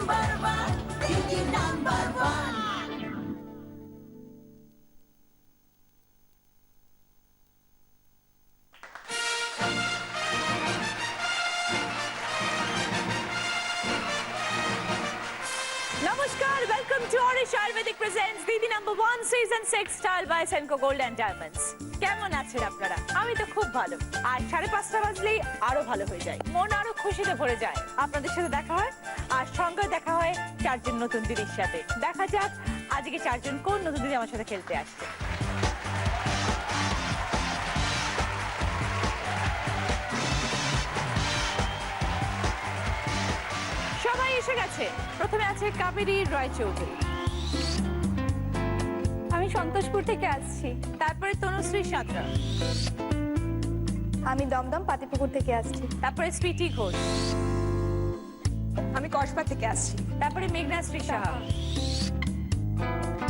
Number one, Didi number one. নমস্কার, welcome to Arish Ayurvedic presents Didi number 1 season 6 style by Senco gold and diamonds. কেমন আছেন আপনারা? আমি তো খুব ভালো। আর 5:30 বাজলেই আরো ভালো হয়ে যায়, মন আরো খুশিতে ভরে যায়। আপনাদের সাথে দেখা হয় আর সঙ্গে দেখা হয় 4 জন নতুন দিদির সাথে। দেখা যাক আজকে 4 জন কোন নতুন দিদি আমার সাথে খেলতে আসছে। সবাই এসে গেছে। প্রথমে আছে কাবেরী রায়চৌধুরী, আমি সন্তোষপুর থেকে আসছি। তারপরে তনুশ্রী সাঁতরা, আমি দমদম পাতিপুকুর থেকে আসছি। তারপরে স্মৃতি ঘোষ, আমি কসবা থেকে আসছি। তারপরে মেঘনাশ্রী সাহা।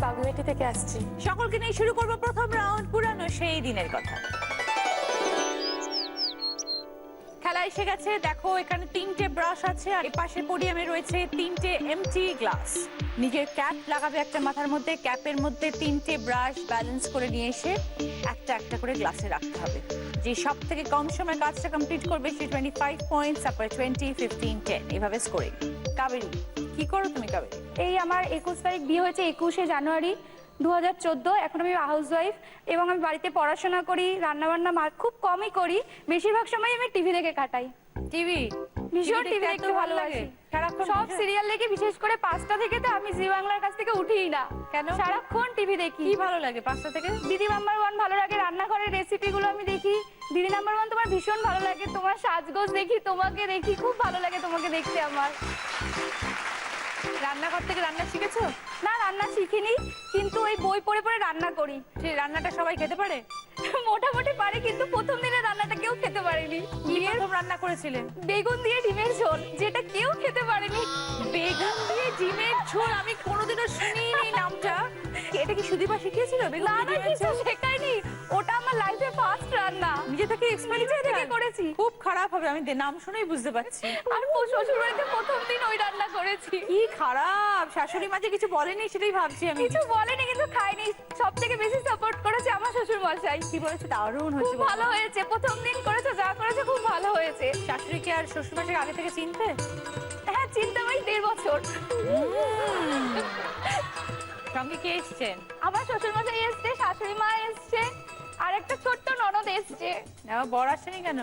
বাগুইহাটি থেকে আসছি। সকলকে নিয়ে শুরু করবো প্রথম রাউন্ড, পুরানো সেই দিনের কথা। খেলা এসে গেছে। দেখো এখানে 3টে ব্রাশ আছে আর পাশে পোডিয়ামে রয়েছে 3টে এমটি গ্লাস। নিজের ক্যাপ লাগাবে একটা মাথার মধ্যে, ক্যাপের মধ্যে 3টে ব্রাশ ব্যালেন্স করে নিয়ে এসে একটা একটা করে গ্লাসে রাখতে হবে। যে সব থেকে কম সময় কাজটা কমপ্লিট করবে সে 25 পয়েন্টস, তারপরে 20, 15, 10 এভাবে স্কোরিং। কাবেরী, কি করো তুমি কাবেরী? এই আমার 21 তারিখ বিয়ে হয়েছে 21শে জানুয়ারি 2014। এখন আমি হাউস ওয়াইফ এবং আমি বাড়িতে পড়াশোনা করি, রান্নাবান্না খুব কমই করি। বেশিরভাগ সময় আমি টিভি দেখে কাটাই। টিভি? ভীষণ টিভি দেখতে ভালোবাসি। সব সিরিয়াল দেখি, বিশেষ করে 5টা থেকে তো আমি জি বাংলার কাছ থেকে উঠিই না। কেন? সারাক্ষণ টিভি দেখি। কি ভালো লাগে 5টা থেকে? দিদি নাম্বার 1 ভালো লাগে, রান্নাঘরের রেসিপিগুলো আমি দেখি। দিদি নাম্বার 1 তোমার ভীষণ ভালো লাগে, তোমার সাজগোজ দেখি, তোমাকে দেখি, খুব ভালো লাগে তোমাকে দেখতে আমার। রান্নাঘর থেকে রান্না শিখেছো? না, রান্না শিখিনি, কিন্তু ওই বই পড়ে পড়ে রান্না করি। সেই রান্নাটা সবাই খেতে পারে? মোটামুটি পারে, কিন্তু প্রথম দিনের রান্নাটা কেউ খেতে পারেনি। কি প্রথম রান্না করেছিলেন? বেগুন দিয়ে ডিমের ঝোল, যেটা কেউ খেতে পারেনি। বেগুন দিয়ে ডিমের ঝোল? আমি কোনোদিনও শুনিনি নামটা। এটা কি সুদীপা শিখিয়েছিল? বেগুন না দিয়ে না, ডিমের কিছু ঝোল? শেখায়নি, ওটা আমার লাইফে ফার্স্ট রান্না। নিজে থেকে এক্সপেরিমেন্ট থেকে করেছি। খুব খারাপ হবে, আমি নাম শুনেই বুঝতে পারছি। আর শ্বশুর বাড়িতে প্রথম দিন ওই রান্না করেছি। কি খারাপ, শাশুড়ি মা যে কিছু বলেনি সেটাই ভাবছি আমি। কিছু বলেনি, কিন্তু খাইনি। সব থেকে বেশি সাপোর্ট করেছে আমার শ্বশুর মশাই। কি বলেছে? দারুণ খুব হয়েছে। ভালো হয়েছে, প্রথম দিন করেছে, যা করেছে খুব ভালো হয়েছে। শাশুড়িকে আর শ্বশুর মশাইকে আগে থেকে চিনতে? হ্যাঁ, চিন্তা ওই 1.5 বছর। সঙ্গে কে এসছেন? আমার শ্বশুর মশাই এসছে, শাশুড়ি মা এসছে, আর একটা ছোট্ট ননদ এসছে। আমার বর আসেনি কেন?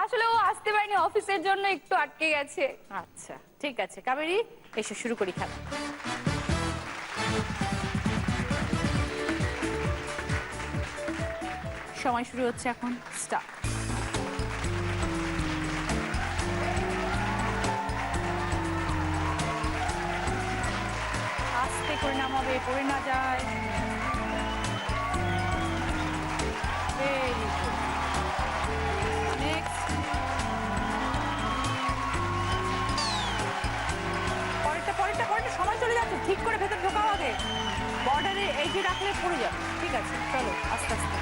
আসলে ও আসতে পারেনি, অফিসের জন্য একটু আটকে গেছে। আচ্ছা ঠিক আছে, কাবেরী এসে শুরু করি খেলা। সময় শুরু হচ্ছে এখন, স্টার্ট। আস্তে করে নামাবে, পড়ে না যায়। নেক্সট। পরেরটা সময় চলে যাচ্ছে, ঠিক করে ভেতর ঢোকাও আগে। বর্ডারে এই যে রাখলে পড়ে যাবে। ঠিক আছে, চলো আস্তে আস্তে।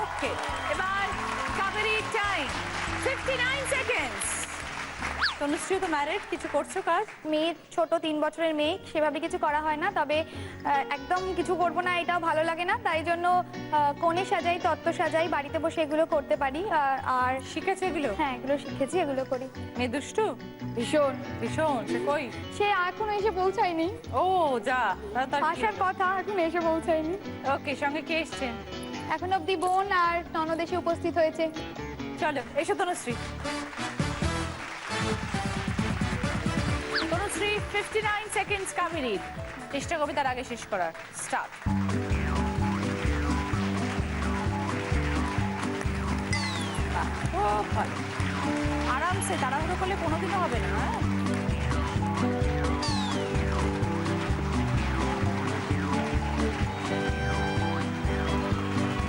ওকে, এবার কাবেরী টাইম 59 সেকেন্ডস। তনুশ্রী তো ম্যারিড, কিছু করছো কাজ? মেয়ে ছোট, 3 বছরের মেয়ে, সেভাবে কিছু করা হয় না। তবে একদম কিছু করবো না এটাও ভালো লাগে না, তাই জন্য কোণে সাজাই, তত্ত্ব সাজাই, বাড়িতে বসে এগুলো করতে পারি। আর শিখেছো এগুলো? হ্যাঁ, এগুলো শিখেছি, এগুলো করি। মেয়ে দুষ্টু? ভীষণ ভীষণ। সে কই? সে এখনো এসে পৌঁছায়নি। ও যা, আসার কথা, এখন এসে পৌঁছায়নি। ওকে, সঙ্গে কে এসছেন? এখন অব্দি বোন আর ননদ এসে উপস্থিত হয়েছে। চলো এসো তনুশ্রী। তনুশ্রী 59 সেকেন্ডস কাবেরী, চেষ্টা করবে তার আগে শেষ করার। স্টার্ট। খুব ভালো, আরামসে, তাড়াহুড়ো করলে কোনোদিনও হবে না।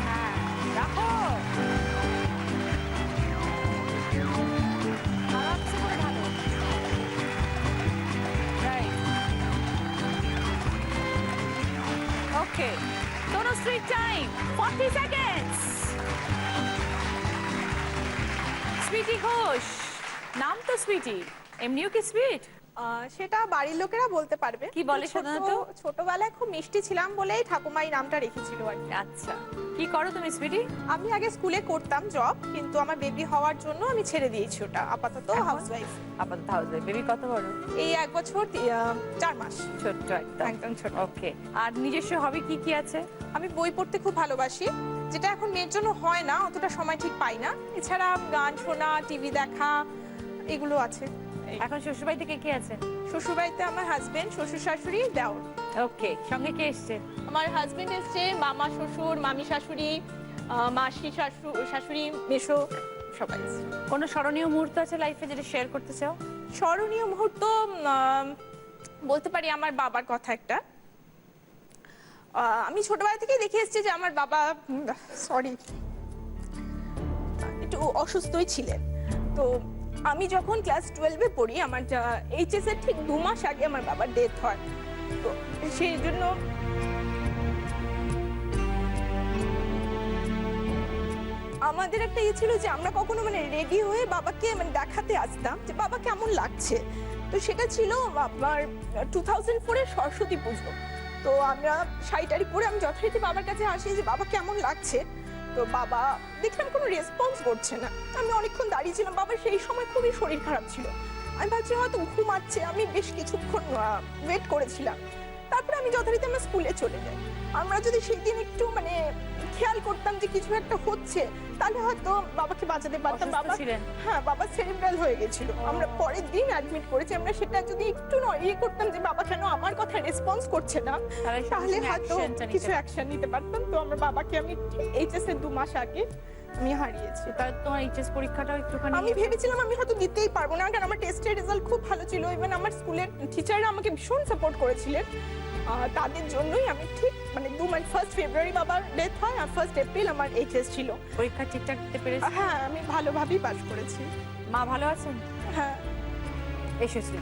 হ্যাঁ, রাখো। Tanushree time 40 seconds. সুইটি ঘোষ, নাম তো সুইটি, এমনিও কি সুইট? সেটা বাড়ির লোকেরা বলতে পারবে। কি বলে ছোট- সাধারণত? ছোটবেলায় খুব মিষ্টি ছিলাম বলেই ঠাকুমা এই নামটা রেখেছিল আর কি। আচ্ছা, কি করো তুমি সুইটি? আমি আগে স্কুলে করতাম জব, কিন্তু আমার বেবি হওয়ার জন্য আমি ছেড়ে দিয়েছি ওটা, আপাতত এখন? হাউসওয়াইফ। আপাতত হাউসওয়াইফ। বেবি কত বড়? এই 1 বছর 4 মাস। ছোট্ট একদম। একদম ছোট। ওকে, আর নিজস্ব হবি কি কি আছে? আমি বই পড়তে খুব ভালোবাসি, যেটা এখন মেয়ের জন্য হয় না, অতটা সময় ঠিক পাই না। এছাড়া গান শোনা, টিভি দেখা, এগুলো আছে। এখন শ্বশুরবাড়ি থেকে কে আছে? শ্বশুরবাড়িতে আমার হাজবেন্ড, শ্বশুর শাশুড়ি, দেওর। ওকে, সঙ্গে কে এসছে? আমার হাজবেন্ড এসছে, মামা শ্বশুর, মামি শাশুড়ি, মাসি শাশুড়ি, মেশো, সবাই এসছে। কোনো স্মরণীয় মুহূর্ত আছে লাইফে যেটা শেয়ার করতে চাও? স্মরণীয় মুহূর্ত বলতে পারি আমার বাবার কথা একটা। আমি ছোটবেলা থেকেই দেখে এসেছি যে আমার বাবা একটু অসুস্থই ছিলেন। তো আমি যখন ক্লাস 12-এ পড়ি, আমার এইচএস এর ঠিক 2 মাস আগে আমার বাবার ডেথ হয়। তো সেই জন্য আমাদের একটা ইয়ে ছিল যে আমরা কখনো মানে রেডি হয়ে বাবাকে মানে দেখাতে আসতাম যে বাবা কেমন লাগছে। তো সেটা ছিল আমার 2004-এর সরস্বতী পুজো। তো আমরা শাড়ি পরে আমি যথারীতি বাবার কাছে আসি যে বাবা কেমন লাগছে। তো বাবা দেখলাম কোনো রেসপন্স করছে না। আমি অনেকক্ষণ দাঁড়িয়ে ছিলাম, বাবার সেই সময় খুবই শরীর খারাপ ছিল। আমি ভাবছি হয়তো ঘুমাচ্ছে, আমি বেশ কিছুক্ষণ ওয়েট করেছিলাম। তারপরে আমি যথারীতি আমার স্কুলে চলে যাই। আমরা যদি সেই দিন একটু মানে খেয়াল করতাম যে কিছু একটা হচ্ছে, তাহলে হয়তো বাবাকে বাঁচাতে পারতাম। অসুস্থ বাবা ছিলেন? হ্যাঁ, বাবা সেরিব্রাল হয়ে গেছিল। আমরা পরের দিন অ্যাডমিট করেছি। আমরা সেটা যদি একটু ইয়ে করতাম যে বাবা কেন আমার কথা রেসপন্স করছে না, তাহলে হয়তো কিছু অ্যাকশন নিতে পারতাম। তো আমার বাবাকে আমি এইচএস এর 2 মাস আগে আমি হারিয়েছি। তাহলে তোমার এইচএস পরীক্ষাটাও একটুখানি আমি ভেবেছিলাম আমি হয়তো দিতেই পারবো না, কারণ আমার টেস্টের রেজাল্ট খুব ভালো ছিল। ইভেন আমার স্কুলের টিচাররা আমাকে ভীষণ সাপোর্ট করেছিলেন। তাদের জন্যই আমি ঠিক মানে 2 মাস, 1 ফেব্রুয়ারি বাবার ডেথ হয় আর 1 এপ্রিল আমার এইচএস ছিল। পরীক্ষা ঠিকঠাক দিতে পেরেছি? হ্যাঁ, আমি ভালোভাবেই পাস করেছি। মা ভালো আছেন? হ্যাঁ। এসো শ্রী।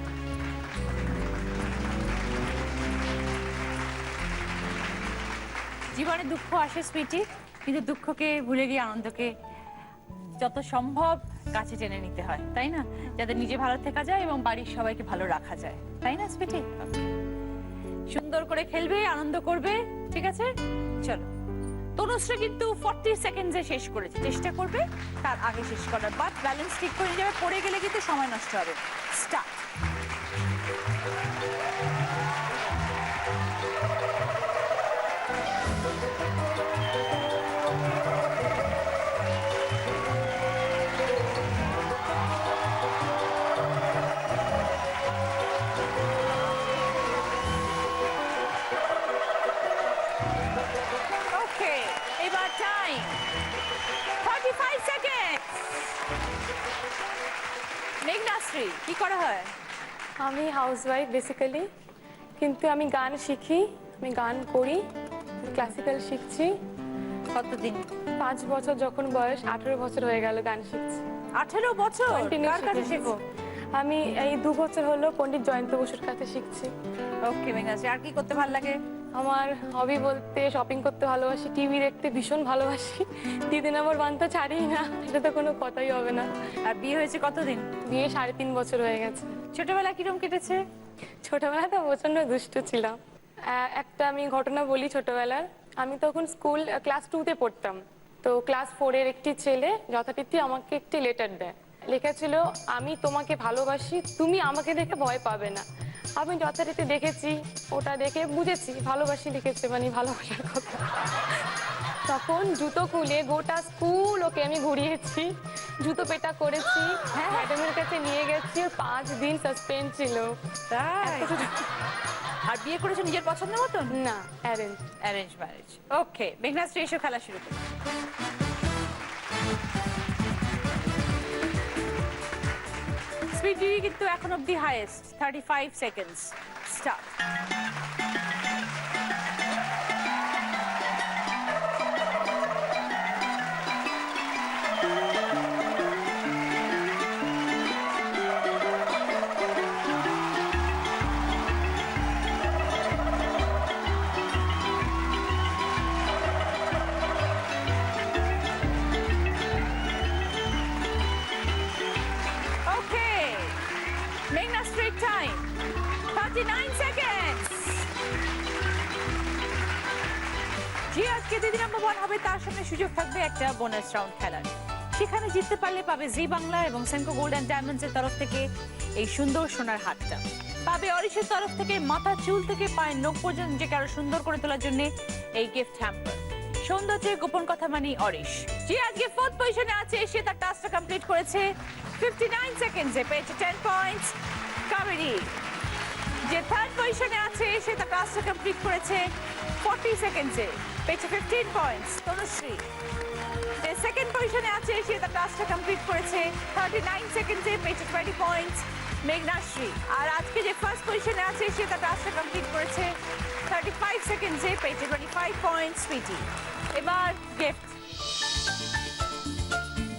জীবনে দুঃখ আসে সুইটি, কিন্তু দুঃখকে ভুলে গিয়ে আনন্দকে যত সম্ভব কাছে টেনে নিতে হয়, তাই না? যাতে নিজে ভালো থাকা যায় এবং বাড়ির সবাইকে ভালো রাখা যায়, তাই না সুইটি? সুন্দর করে খেলবে, আনন্দ করবে, ঠিক আছে? চলো। তনুশ্রী কিন্তু 40 সেকেন্ডসে শেষ করেছে, চেষ্টা করবে তার আগে শেষ করার, বাট ব্যালেন্স ঠিক করে নিয়ে যাবে, পড়ে গেলে কিন্তু সময় নষ্ট হবে। স্টার্ট। ওকে, এবার টাইম 45 সেকেন্ড। মেঘনাশ্রী, কি করা হয়? আমি হাউসওয়াইফ বেসিক্যালি, কিন্তু আমি গান শিখি, আমি গান করি, ক্লাসিক্যাল শিখছি। কতদিন? 5 বছর যখন বয়স, 18 বছর হয়ে গেল গান শিখছি। 18 বছর? Continue কার কাছে শিখেছি। শেখো? আমি এই 2 বছর হলো পণ্ডিত জয়ন্ত বসুর কাছে শিখছি। ওকে মেঘনাশ্রী, আর কি করতে ভালো লাগে? আমার হবি বলতে শপিং করতে ভালোবাসি, টিভি দেখতে ভীষণ ভালোবাসি, দিদি নাম্বার 1 তো ছাড়ি না, এটা তো কোনো কথাই হবে না। আর বিয়ে হয়েছে কতদিন? বিয়ে 3.5 বছর হয়ে গেছে। ছোটবেলা কিরম কেটেছে? ছোটবেলায় তো প্রচন্ড দুষ্টু ছিলাম। একটা আমি ঘটনা বলি ছোটবেলার। আমি তখন স্কুল ক্লাস 2-তে পড়তাম। তো ক্লাস 4-এর একটি ছেলে যথারীতি আমাকে একটি লেটার দেয়, লেখা ছিল আমি তোমাকে ভালোবাসি, তুমি আমাকে দেখে ভয় পাবে না। আমি যথারীতি দেখেছি, ওটা দেখে বুঝেছি ভালোবাসি লিখেছে, মানে ভালোবাসার কথা। তখন জুতো খুলে গোটা স্কুল ওকে আমি ঘুরিয়েছি, জুতো পেটা করেছি, ম্যাডামের কাছে নিয়ে গেছি, 5 দিন সাসপেন্ড ছিল। তাই? আর বিয়ে করেছো নিজের পছন্দ মতন? না, arrange. Arrange marriage. Okay Meghnashree, এসো খেলা শুরু করো। স্পিড কিন্তু এখন অব্দি হাইয়েস্ট, 35 সেকেন্ডস। স্টার্ট। 39 সেকেন্ড। যে আজকে দিদি নাম্বার 1 হবে তার সামনে সুযোগ থাকবে একটা বোনাস রাউন্ড খেলার। সেখানে জিততে পারলে পাবে জি বাংলা এবং সেনকো গোল্ড অ্যান্ড ডায়মন্ডস এর তরফ থেকে এই সুন্দর সোনার হাতটা, পাবে অরিশের তরফ থেকে মাথা চুল থেকে পায়ের নখ পর্যন্ত যে কারো সুন্দর করে তোলার জন্য এই গিফট হ্যাম্পার। সৌন্দর্যের গোপন কথা মানি অরিশ। যে আজকে 4th পজিশনে আছে সে তার টাস্কটা কমপ্লিট করেছে 59 সেকেন্ডসে, পেয়েছে 10 পয়েন্টস। কাবেরী যে 3rd পজিশনে আছে সে তার টাস্কটা কমপ্লিট করেছে 40 সেকেন্ডসে, পেয়েছে 15 পয়েন্টস। তনুশ্রী যে 2nd পজিশনে আছে সে তার টাস্কটা কমপ্লিট করেছে 39 সেকেন্ডসে, পেয়েছে 20 পয়েন্টস। মেঘনাশ্রী আর আজকে যে 1st পজিশনে আছে সে তার টাস্কটা কমপ্লিট করেছে 35 সেকেন্ডসে, পেয়েছে 25 পয়েন্টস। সুইটি এবার গিফট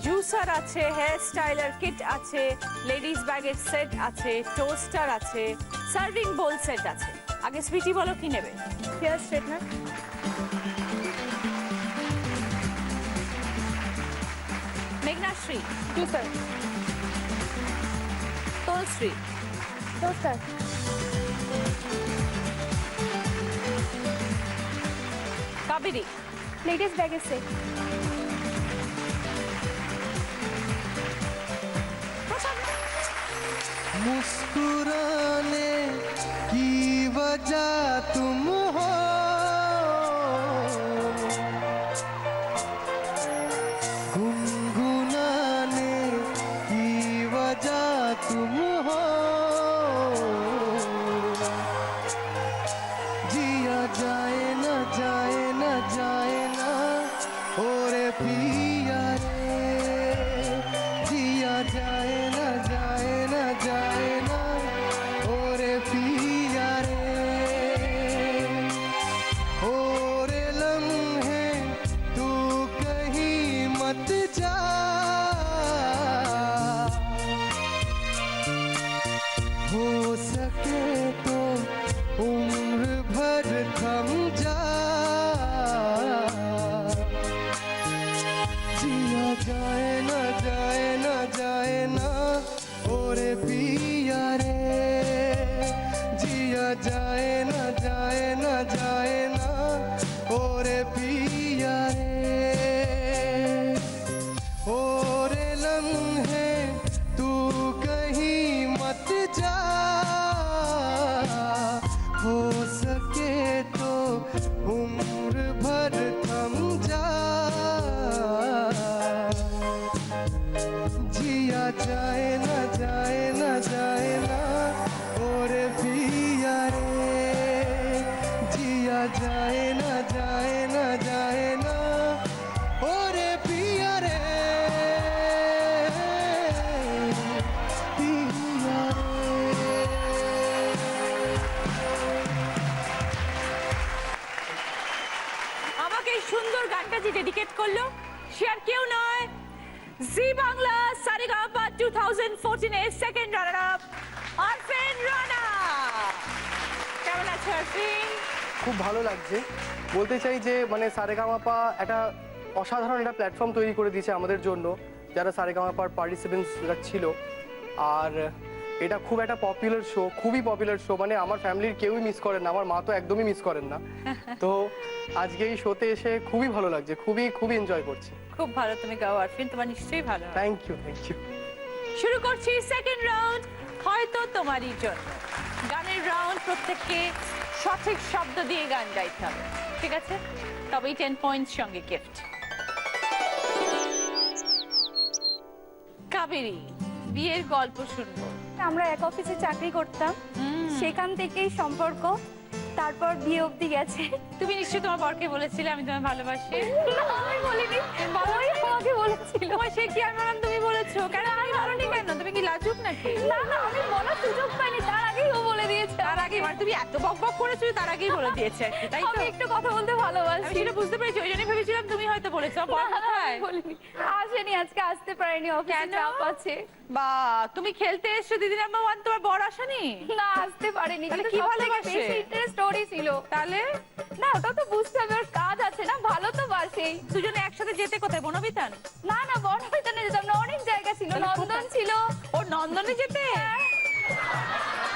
জুসার আছে, হেয়ার স্টাইলার কিট আছে, লেডিস ব্যাগের সেট আছে, টোস্টার আছে, সার্ভিং বোল সেট আছে। আগে সুইটি বলো কি নেবে? Hair straightener. Meghnashree juicer. Tolshree toaster. Kaberi ladies ব্যাগের সেট। मुस्कुराने की वजह तुम हो, गुनगुनाने की वजह तुम हो, जिया जाए ना जाए ना जाए ना ओरे पिया रे, जिया जाए ना जाए ना जाए ना ओरे पिया रे, ओरे लम्हे तू कहीं मत जा, हो सके तो उम्र भर थम जा, जिया जाए ना जाए ना जाए ना ओरे पिया रे, जिया जाए ना जाए ना जाए ना ओरे पिया रे, ओरे लम्हे तू कहीं मत जा, हो सके तो उम्र भर थम जा, जिया जाए ना जाए ना जाए ना ओरे पिया रे, जिया जाए ना जाए ना जाए ना ओरे पिया रे, पिया रे। আমাকে এই সুন্দর গানটা যে ডেডিকেট করলো সে আর কেউ নয়, জি বাংলা সারেগামা 2014 এর second runner up Arfin Rana. কেমন আছো আরফিন? খুব ভালো লাগছে। বলতে চাই যে মানে সারেগামাপা একটা অসাধারণ একটা প্ল্যাটফর্ম তৈরি করে দিয়েছে আমাদের জন্য, যারা সারেগামাপার পার্টিসিপেন্টসরা ছিল। আর এটা খুব একটা পপুলার শো, খুবই পপুলার শো, মানে আমার ফ্যামিলির কেউই মিস করেন না, আমার মা তো একদমই মিস করেন না। তো আজকে এই শোতে এসে খুবই ভালো লাগছে, খুবই খুবই এনজয় করছি। খুব ভালো তুমি গাও আরফিন, তোমার নিশ্চয়ই ভালো হবে। Thank you, thank you. শুরু করছি সেকেন্ড রাউন্ড, হয়তো তোমারই জন্য। গানের রাউন্ড, প্রত্যেককে সঠিক শব্দ দিয়ে গান গাইতে হবে, ঠিক আছে? তবেই 10 পয়েন্টস সঙ্গে গিফট। কাবেরী, বিয়ের গল্প শুনবো। আমরা এক অফিসে চাকরি করতাম, সেখান থেকেই সম্পর্ক, তারপর বিয়ে অবধি গেছে। তুমি নিশ্চয়ই তোমার বরকে বলেছিলে আমি তোমায় ভালোবাসি। আমি বলিনি, বাবাই আমাকে বলেছিল। তোমার সে কি আমি বললাম তুমি বলেছো? কেন আমি বলনি কেন? তুমি কি লাজুক নাকি? না না, আমি বলার সুযোগ পাইনি, তার আগেই ও বলে দিয়েছে। তার আগে মানে তুমি এত বক বক করেছো, তার আগেই বলে দিয়েছে আর কি, তাই তো? আমি একটু কথা বলতে আমি ভালোবাসি। সেটা বুঝতে পেরেছি, ওই জন্যই ভেবেছিলাম তুমি হয়তো বলেছো। বর কোথায়? বলিনি, আসেনি, আজকে আসতে পারেনি, অফিসে কেন? চাপ আছে। বা তুমি খেলতে এসছো, দিদি নাম্বার 1 তোমার বর আসেনি? না, আসতে পারেনি। তাহলে কিন্তু কি সবথেকে ভালোবাসে? বেশি ইন্টারেস্ট ওরই ছিল। তাহলে না, ওটা তো বুঝতে হবে, ওর কাজ আছে না, ভালো তো বাসেই। দুজনে একসাথে যেতে কোথায়? বনবিতান? না না, বনবিতানে যেতাম না, অনেক জায়গা ছিল, তাহলে নন্দন কোথায়? ছিল। ও নন্দনে যেতে?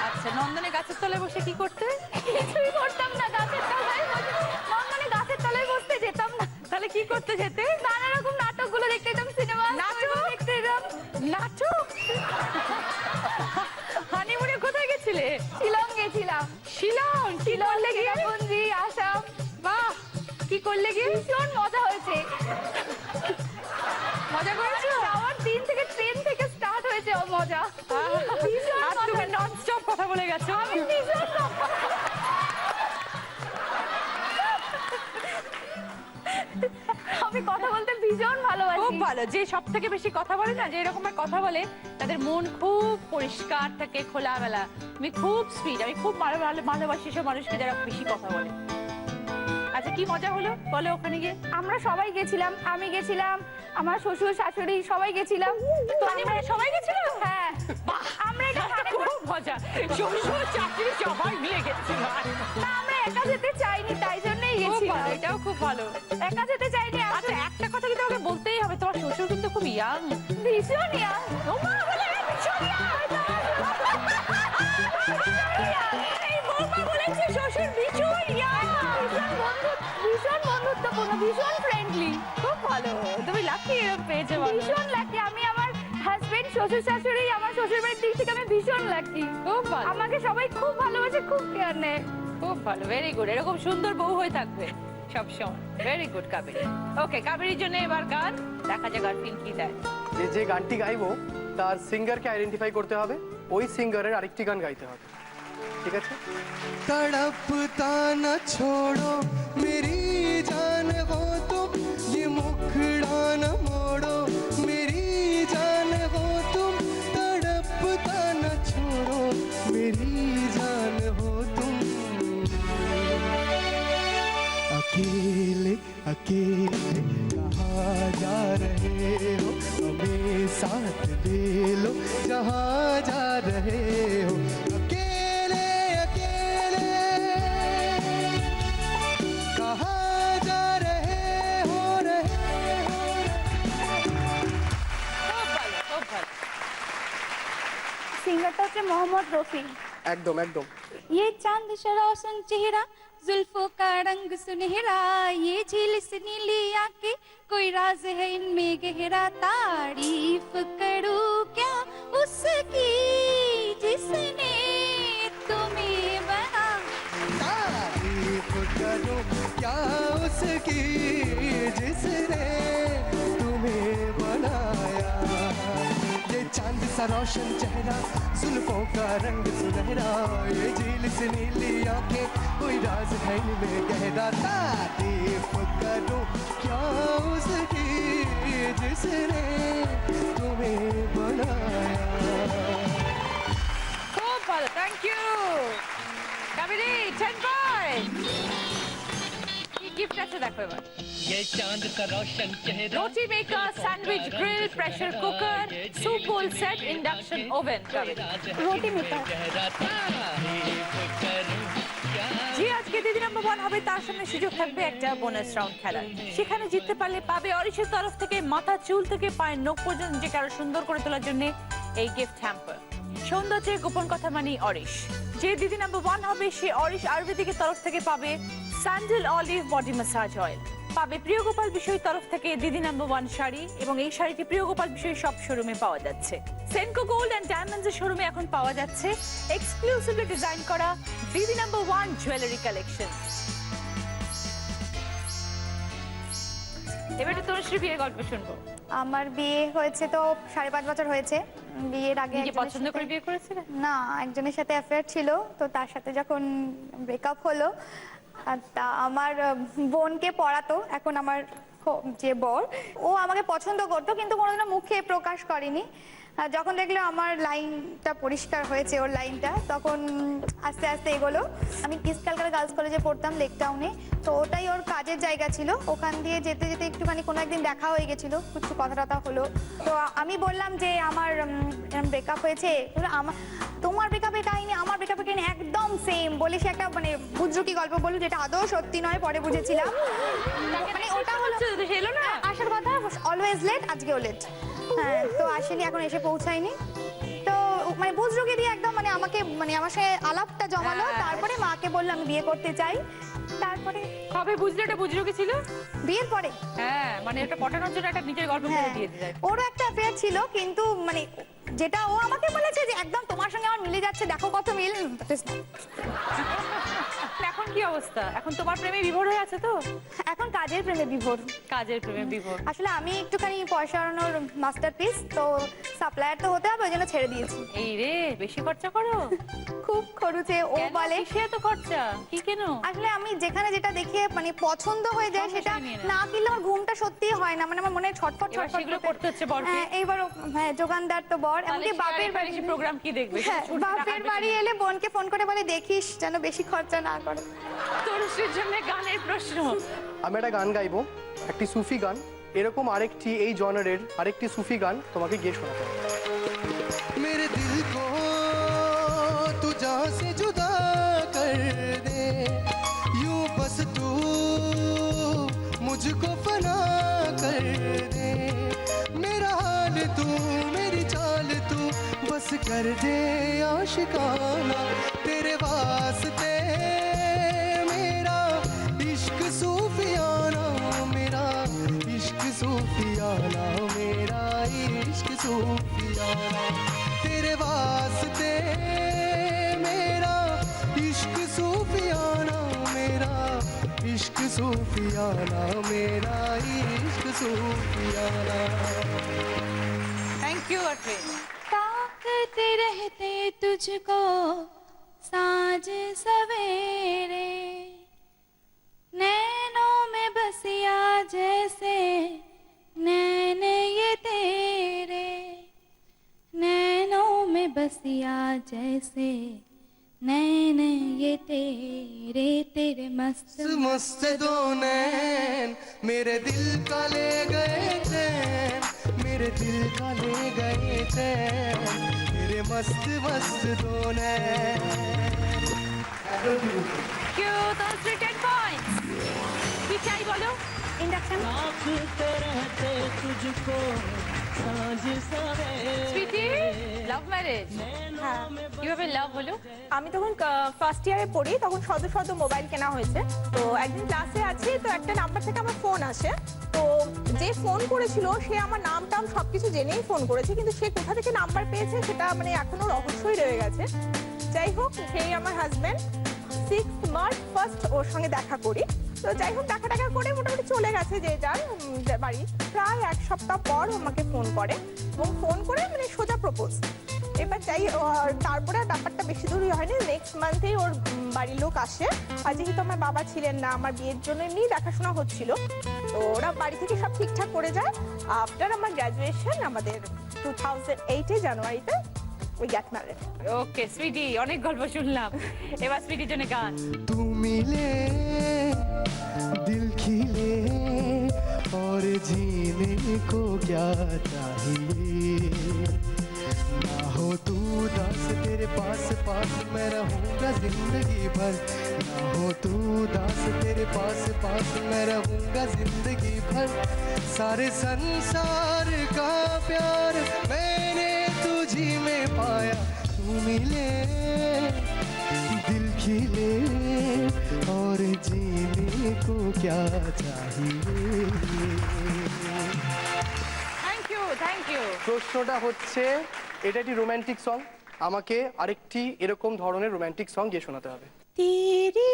আচ্ছা, নন্দনে গাছের তলায় বসে কি করতে? কিছুই করতাম না, গাছের তলায় বসে নন্দনে গাছের তলায় বসতে যেতাম না। তাহলে কি করতে যেতে? নানা রকম নাটকগুলো দেখতে যেতাম, সিনেমা নাটক? দেখতে যেতাম। নাটক? হানিমুনে কোথায় গেছিলে? শিলং গেছিলাম, শিলং? কি করলে গিয়ে? চেরাপুঞ্জি, আসাম। বাহ, কি করলে গিয়ে? ভীষণ মজা হয়েছে। মজা করেছো? যাওয়ার দিন থেকে ট্রেন থেকে স্টার্ট হয়েছে ও মজা। ভীষণ আর মজা তুমি হয়েছে। নন স্টপ কথা বলে গেছো। ভীষণ আমি কথা বলতে ভীষণ ভালোবাসি। খুব ভালো, যে সব থেকে বেশি কথা বলে না, যে এরকম কথা বলে তাদের মন খুব পরিষ্কার থাকে, খোলামেলা। তুমি খুব সুইট, আমি খুব ভালোবাসি সব মানুষকে যারা বেশি কথা বলে। আচ্ছা, কি মজা হলো বলো ওখানে গিয়ে? আমরা সবাই গেছিলাম, আমি গেছিলাম, আমার শ্বশুর শাশুড়ি সবাই গেছিলাম। তো হানিমুনে সবাই গেছিল? হ্যাঁ, বাহ, আমরা এটা খুব মজা, শ্বশুর চাকরি সবাই মিলে গেছিল। না, আমরা একা যেতে চাইনি, তাই জন্যই খুব গেছিলাম। ভালো, এটাও খুব ভালো। একা যেতে চাইনি। আচ্ছা, একটা কথা কিন্তু আমাকে বলতেই হবে, তোমার শ্বশুর কিন্তু খুব ইয়াং। ভীষণ ইয়া। এই বৌমা বলেছে শ্বশুর ভীষণ ইয়াং। ভীষণ বন্ধুত্বপূর্ণ, ভীষণ ফ্রেন্ডলি। খুব ভালো, তুমি লাকি এরকম পেয়েছে বলো। ভীষণ লাকি। আমি আমার হাজবেন্ড, শ্বশুর শাশুড়ি, আমার শ্বশুর বাড়ির দিক থেকে আমি ভীষণ লাকি। খুব ভালো, আমাকে সবাই খুব ভালোবাসে, খুব কেয়ার নেয়। খুব ভালো, ভেরি গুড। এরকম সুন্দর বউ হয়ে থাকবে সবসময়। Very good Kaberi. ওকে, কাবেরীর জন্য এবার গান, দেখা যাক আর ফিল্ম কি দেয়। যে গানটি গাইবো তার সিঙ্গারকে আইডেন্টিফাই করতে হবে, ওই সিঙ্গারের আরেকটি গান গাইতে হবে, ঠিক আছে? तड़पता न छोड़ो मेरी जान हो तुम, ये मुखड़ा न मोड़ो मेरी जान हो तुम, तड़पता न छोड़ो मेरी जान हो तुम। अकेले अकेले कहाँ जा रहे हो, हमें साथ ले लो जहाँ जा रहे हो। अकेले अकेले कहाँ जा रहे हो, খুব ভালো, খুব ভালো। সিঙ্গারটা হচ্ছে মোহাম্মদ রফি। একদম একদম। ये चांद शरासन चेहरा, जुल्फों का रंग सुनहरा, ये झील से नीली आंखें, कोई राज है इनमें गहरा, तारीफ करूं क्या उसकी जिसने तुम्हें बना। तारीफ करो क्या उसकी जिसने तुम्हें बनाया। ये चांद सा रोशन चेहरा, जुल्फों का रंग सुनहरा, ये झील से नीली आंखें, कोई राज है इनमें गहरा, तारीफ करो क्या उसकी जिसने तुम्हें बनाया। খুব ভালো, থ্যাংক ইউ কাবেরী। 10 পয়েন্ট। কি গিফট আছে দেখো এবার। ये चांद का रोशन चेहरा, roti maker, sandwich grill, pressure cooker, soup bowl set, induction oven. Roti maker. गहरा तारीफ करूं क्या। যে আজকে দিদি নাম্বার 1 হবে তার সামনে সুযোগ থাকবে একটা বোনাস রাউন্ড খেলার। সেখানে জিততে পারলে পাবে অরিশের তরফ থেকে মাথা চুল থেকে পায়ের নখ পর্যন্ত যে আরো সুন্দর করে তোলার জন্য এই গিফট হ্যাম্পার। সৌন্দর্যের গোপন কথা মানি অরিশ। যে দিদি নাম্বার 1 হবে সে অরিশ আয়ুর্বেদিকের তরফ থেকে পাবে sandal olive body massage oil, পাবে প্রিয় গোপাল বিষয় তরফ থেকে দিদি নাম্বার 1 শাড়ি, এবং এই শাড়িটি প্রিয় গোপাল বিষয় সব শোরুমে পাওয়া যাচ্ছে। সেনকো গোল্ড এন্ড ডায়মন্ডস এর শোরুমে এখন পাওয়া যাচ্ছে এক্সক্লুসিভলি ডিজাইন করা দিদি নাম্বার 1 জুয়েলারি কালেকশন। এবারে তনুশ্রী বিয়ের গল্প শুনবো। আমার বিয়ে হয়েছে তো 5.5 বছর হয়েছে। বিয়ের আগে নিজে একজনের পছন্দ করে সাথে- বিয়ে করেছিলেন? না, একজনের সাথে অ্যাফেয়ার ছিল, তো তার সাথে যখন ব্রেকআপ হলো, তা আমার বোনকে পড়াতো, এখন আমার যে বর, ও আমাকে পছন্দ করতো কিন্তু কোনোদিনও মুখে প্রকাশ করেনি। যখন দেখলো আমার লাইনটা পরিষ্কার হয়েছে, ওর লাইনটা, তখন আস্তে আস্তে এগোলো। আমি কিস ক্যালকাটা গার্লস কলেজে পড়তাম, লেক টাউনে, তো ওটাই ওর কাজের জায়গা ছিল। ওখান দিয়ে যেতে যেতে একটুখানি কোনো একদিন দেখা হয়ে গেছিলো, কিছু কথা টথা হলো। তো আমি বললাম যে আমার ব্রেকআপ হয়েছে। আমার তোমার ব্রেকআপের কাহিনী আমার ব্রেকআপের কাহিনী একদম সেম বলে সে একটা মানে বুজরুকি গল্প বললো, যেটা আদৌ সত্যি নয়, পরে বুঝেছিলাম। মানে ওটা হলো এলো না আসার কথা, অলওয়েজ লেট, আজকেও লেট। হ্যাঁ, তো আসেনি, এখন এসে পৌঁছায়নি। তো মানে বুজরুকি দিয়ে একদম মানে আমাকে মানে আমার সাথে আলাপটা জমালো, হ্যাঁ। তারপরে মাকে বললো আমি বিয়ে করতে চাই। তারপরে কবে বুঝলে এটা বুঝলো কি ছিল? বিয়ের পরে হ্যাঁ, মানে এটা পটানোর জন্য একটা নিজের গল্প করে হ্যাঁ দিয়ে দিলে। ওরও একটা অ্যাফেয়ার ছিল, কিন্তু মানে যেটা ও আমাকে বলেছে যে একদম তোমার সঙ্গে আমার মিলে যাচ্ছে, দেখো কত মিল। এখন কি অবস্থা? এখন তোমার প্রেমে বিভোর হয়ে আছে তো? এখন কাজের প্রেমে বিভোর। কাজের প্রেমে বিভোর। আসলে আমি একটুখানি পয়সা আনানোর মাস্টারপিস, তো সাপ্লায়ার তো হতে হবে, ওই জন্য ছেড়ে দিয়েছি। এই রে, বেশি খরচা করো? খুব খরচে ও কেন? বলে। কিসে এত খরচা? কি কেন? আসলে আমি যেখানে যেটা দেখে মানে পছন্দ হয়ে যায় সঙ্গে সেটা সঙ্গে নিয়ে নাও। না কিনলে আমার ঘুমটা সত্যিই হয় না, মানে আমার মনে হয় ছটফট এবার ছটফট সেগুলো করতে। করতে হচ্ছে বরকে। হ্যাঁ, এইবার হ্যাঁ যোগানদার তো বর, তাহলে এমনকি বাপের বাড়ি প্রোগ্রাম কি দেখবে? হ্যাঁ, বাপের বাড়ি এলে বোনকে ফোন করে বলে দেখিস যেন বেশি খরচা না করে। তরুশ্রীর জন্য গানের প্রশ্ন। আমি একটা গান গাইবো, একটি সুফি গান। এরকম আরেকটি এই জনারের আরেকটি সুফি গান তোমাকে গিয়ে শোনাতে হবে। मेरे दिल को तू जहाँ से जुदा कर दे, यूं बस तू मुझको फना कर दे, मेरा हाल तू मेरी चाल तू बस कर दे आशिकाना, तेरे वास्ते मेरा इश्क सूफियाना, मेरा इश्क सूफियाना, मेरा इश्क सूफियाना, तेरे वास्ते मेरा इश्क सूफियाना, मेरा इश्क सूफियाना, मेरा इश्क सूफियाना। Thank you আরফে। ताकते रहते तुझको साँझ सवेरे, नैनों में बसिया जैसे नैन ये तेरे, नैनों में बसिया जैसे नैन ये तेरे, तेरे मस्त मस्त दो नैन मेरे दिल का ले गए चैन, मेरे दिल का ले गए चैन, मेरे मस्त मस्त दो नैन। Q Tarushree 10 points. কি চাই বলো? ইন্ডাকশন। रहते तुझको सांझ सवेरे সুইটি, লাভ ম্যারেজ। হ্যাঁ, কিভাবে লাভ হলো? আমি তখন ফার্স্ট ইয়ারে পড়ি, তখন সদ্য মোবাইল কেনা হয়েছে। তো একদিন ক্লাসে আছি, তো একটা নাম্বার থেকে আমার ফোন আসে। তো যে ফোন করেছিল সে আমার নাম টাম সবকিছু জেনেই ফোন করেছে, কিন্তু সে কোথা থেকে নাম্বার পেয়েছে সেটা মানে এখনো রহস্যই রয়ে গেছে। যাই হোক, সেই আমার হাজব্যান্ড। 6 মার্চ ফার্স্ট ওর সঙ্গে দেখা করি। তো যাই হোক, দেখা করে মোটামুটি চলে গেছে যে যার বাড়ি। প্রায় 1 সপ্তাহ পর ও আমাকে ফোন করে, এবং ফোন করে মানে সোজা প্রপোজ। এবার তারপরে আর ব্যাপারটা বেশি দূরই হয়নি, নেক্সট মান্থেই ওর বাড়ির লোক আসে। আর যেহেতু আমার বাবা ছিলেন না, আমার বিয়ের জন্য এমনি দেখাশোনা হচ্ছিল, তো ওরা বাড়ি থেকে সব ঠিকঠাক করে যায়। আফটার আমার গ্র্যাজুয়েশন, আমাদের 2008 জানুয়ারিতে উই গেট ম্যারিড। ওকে সুইটি, অনেক গল্প শুনলাম। এবার সুইটির জন্য গান। तू मिले दिल खिले और जीने को क्या चाहिए, ना हो तू दास तेरे पास पास मैं रहूंगा जिंदगी भर, ना हो तू दास तेरे पास पास मैं रहूंगा जिंदगी भर, सारे संसार का प्यार मैंने तुझी में पाया, तू मिले दिल खिले और जीने को क्या चाहिए। Thank you, thank you. প্রশ্নটা হচ্ছে, এটা একটি রোমান্টিক সং, আমাকে আরেকটি এরকম ধরনের রোমান্টিক সং গিয়ে শোনাতে হবে। तेरी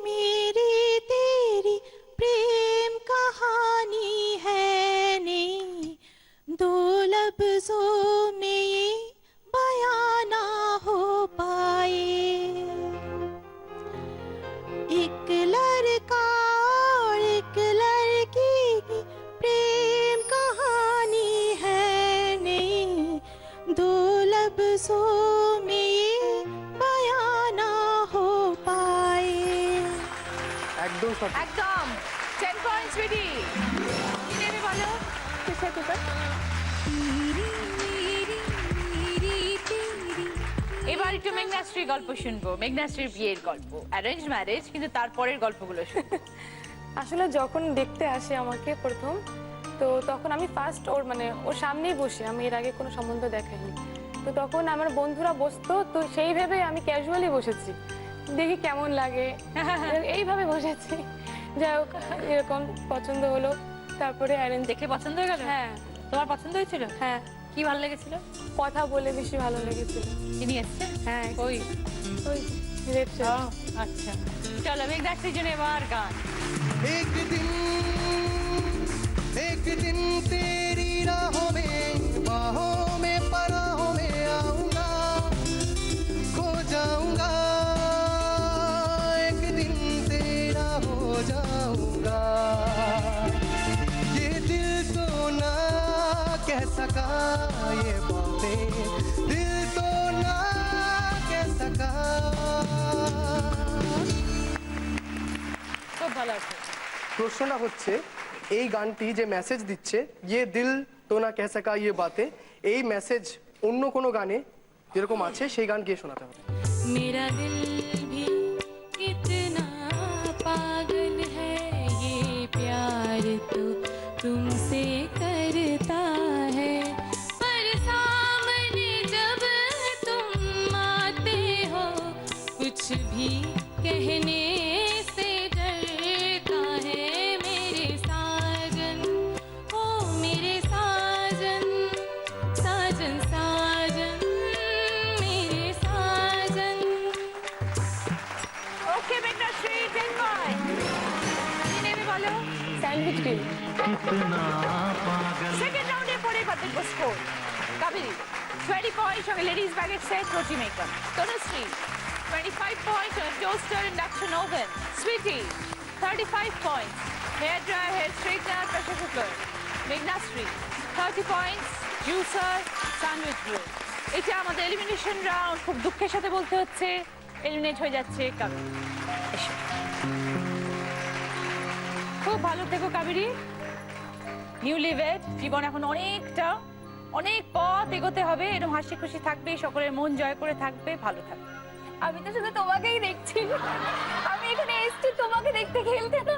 मेरी तेरी प्रेम कहानी है नहीं, दो लफ्जों में ये बयां ना हो पाए, एक लड़का और एक लड़की की प्रेम कहानी है नहीं, दो लफ्जों में ये बयां ना हो पाए। একদম সঠিক। একদম 10 পয়েন্টস সুইটি। কি নেবে বলো? এবার একটু মেঘনাশ্রীর গল্প শুনবো। মেঘনাশ্রীর বিয়ের গল্প, অ্যারেঞ্জ ম্যারেজ, কিন্তু তারপরের গল্পগুলো শুনবো। আসলে যখন দেখতে আসে আমাকে প্রথম, তো তখন আমি ফার্স্ট ওর সামনেই বসি, আমি এর আগে কোনো সম্বন্ধ দেখাইনি। তো তখন আমার বন্ধুরা বসতো, তো সেই ভেবে আমি ক্যাজুয়ালি বসেছি, দেখি কেমন লাগে এইভাবে বসেছি। যাই হোক, এরকম পছন্দ হলো, তারপরে অ্যারেঞ্জ। দেখে পছন্দ হয়ে গেল? হ্যাঁ। তোমার পছন্দ হয়েছিল? হ্যাঁ, কি ভালো লেগেছিল? কথা বলে বেশি ভালো লেগেছিল। তিনি এসছে? হ্যাঁ, ওই ওই রেড শার্ট। আচ্ছা, চলো মেঘনাশ্রীর জন্য এবার গান। एक दिन तेरी राहों में बाहों में पराहों में आऊंगा, खो जाऊंगा, एक दिन तेरा हो जाऊंगा। ये दिल तो ना कह सका ये बातें, दिल तो ना कह सका। খুব ভালো আছে। প্রশ্নটা হচ্ছে এই গানটি যে মেসেজ দিচ্ছে ইয়ে দিল তো না কে সকা ইয়ে বাতে, এই মেসেজ অন্য কোনো গানে যেরকম আছে সেই গান গিয়ে শোনাতে হবে। मेरा दिल भी कितना पागल है, ये प्यार तो तुमसे करता है, पर सामने जब तुम आते हो कुछ भी कहने से डरता है मेरे साजन, ओ मेरे साजन, साजन साजन मेरे साजन। ওকে মেঘনাশ্রী, 10 পয়েন্ট। কি নেবে বলো? Sandwich deal. সেকেন্ড রাউন্ডে পরে পাতের স্কোর। কাবেরী 20 পয়েন্ট সঙ্গে লেডিস ব্যাগের সেট, রুটি maker. Tanushree 25 points on a toaster induction oven. Sweetie 35 points. Hair dryer, hair straightener, pressure cooker. Megnasri 30 points. Juicer, sandwich roll. এটা আমাদের এলিমিনেশন রাউন্ড। খুব দুঃখের সাথে বলতে হচ্ছে এলিমিনেট হয়ে যাচ্ছে কাবেরী। এসো। খুব ভালো থেকো কাবেরী। নিউলি ওয়েড, জীবন এখন অনেক পথ এগোতে হবে। এরকম হাসি খুশি থাকবে, সকলের মন জয় করে থাকবে, ভালো থাকবে। আমি তো শুধু তোমাকেই দেখছি, আমি এখানে এসেছি তোমাকে দেখতে, খেলতে না।